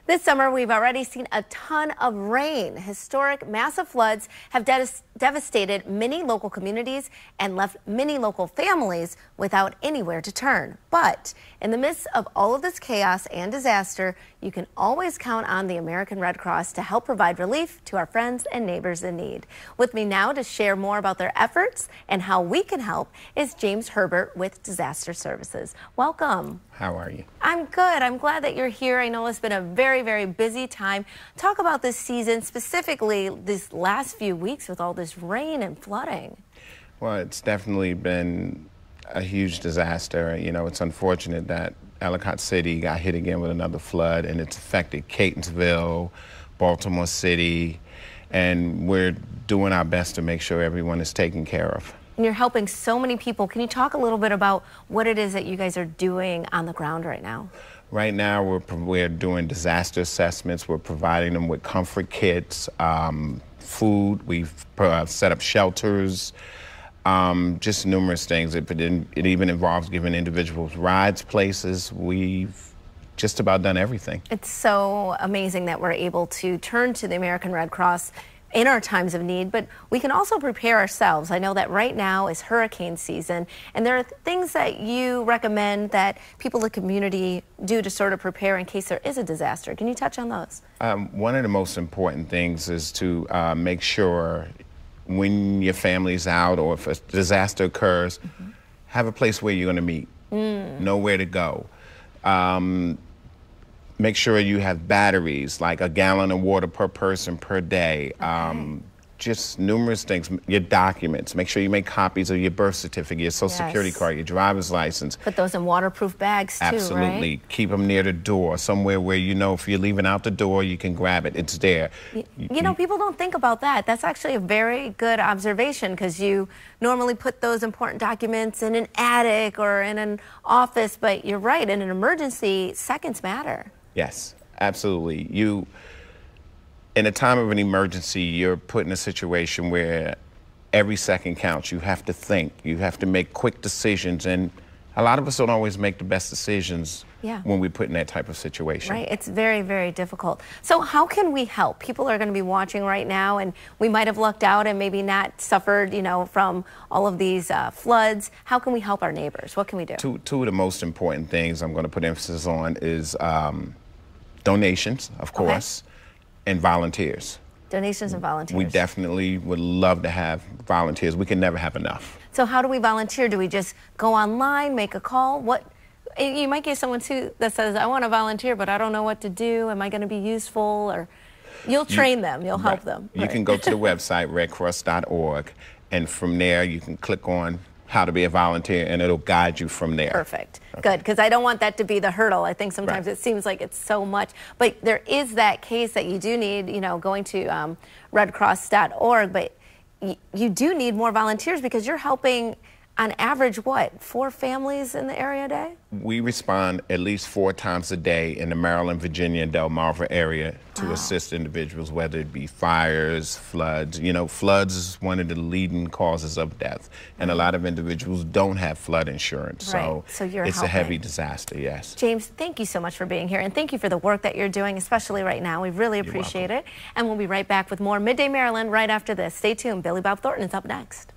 This summer, we've already seen a ton of rain. Historic, massive floods have devastated many local communities and left many local families without anywhere to turn. But in the midst of all of this chaos and disaster, you can always count on the American Red Cross to help provide relief to our friends and neighbors in need. With me now to share more about their efforts and how we can help is James Herbert with Disaster Services. Welcome. How are you? I'm good. I'm glad that you're here. I know it's been a very busy time. Talk about this season, specifically these last few weeks with all this rain and flooding. Well, it's definitely been a huge disaster. You know, it's unfortunate that Ellicott City got hit again with another flood, and it's affected Catonsville, Baltimore City, and we're doing our best to make sure everyone is taken care of. And you're helping so many people. Can you talk a little bit about what it is that you guys are doing on the ground right now? Right now, we're doing disaster assessments. We're providing them with comfort kits, food. We've set up shelters, just numerous things. It even involves giving individuals rides places. We've just about done everything. It's so amazing that we're able to turn to the American Red Cross in our times of need, but we can also prepare ourselves. I know that right now is hurricane season, and there are things that you recommend that people in the community do to sort of prepare in case there is a disaster. Can you touch on those? One of the most important things is to make sure when your family's out or if a disaster occurs, have a place where you're going to meet, know where to go. Make sure you have batteries, like a gallon of water per person per day. Just numerous things. Your documents. Make sure you make copies of your birth certificate, your social security card, your driver's license. Put those in waterproof bags too, Absolutely. Right? Keep them near the door, somewhere where you know if you're leaving out the door, you can grab it. It's there. You know, people don't think about that. That's actually a very good observation, because you normally put those important documents in an attic or in an office, but you're right, in an emergency, seconds matter. Yes, absolutely. In a time of an emergency, you're put in a situation where every second counts. You have to think. You have to make quick decisions, and a lot of us don't always make the best decisions when we put in that type of situation. Right, it's very difficult. So how can we help? People are going to be watching right now, and we might have lucked out and maybe not suffered, you know, from all of these floods. How can we help our neighbors? What can we do? Two of the most important things I'm going to put emphasis on is donations, of course, and volunteers. Donations and volunteers. We definitely would love to have volunteers. We can never have enough. So how do we volunteer? Do we just go online, make a call? You might get someone too that says, I want to volunteer, but I don't know what to do. Am I going to be useful? Or you'll train them, you'll help them. You can go to the website, redcross.org, and from there you can click on how to be a volunteer, and it'll guide you from there. Perfect. Good, because I don't want that to be the hurdle. I think sometimes it seems like it's so much, but there is that case that you do need, you know, going to redcross.org, but you do need more volunteers, because you're helping on average, what, 4 families in the area a day? We respond at least 4 times a day in the Maryland, Virginia, and Delmarva area to assist individuals, whether it be fires, floods. You know, floods is one of the leading causes of death, and a lot of individuals don't have flood insurance. So it's a heavy disaster, yes. James, thank you so much for being here, and thank you for the work that you're doing, especially right now. We really appreciate it. And we'll be right back with more Midday Maryland right after this. Stay tuned. Billy Bob Thornton is up next.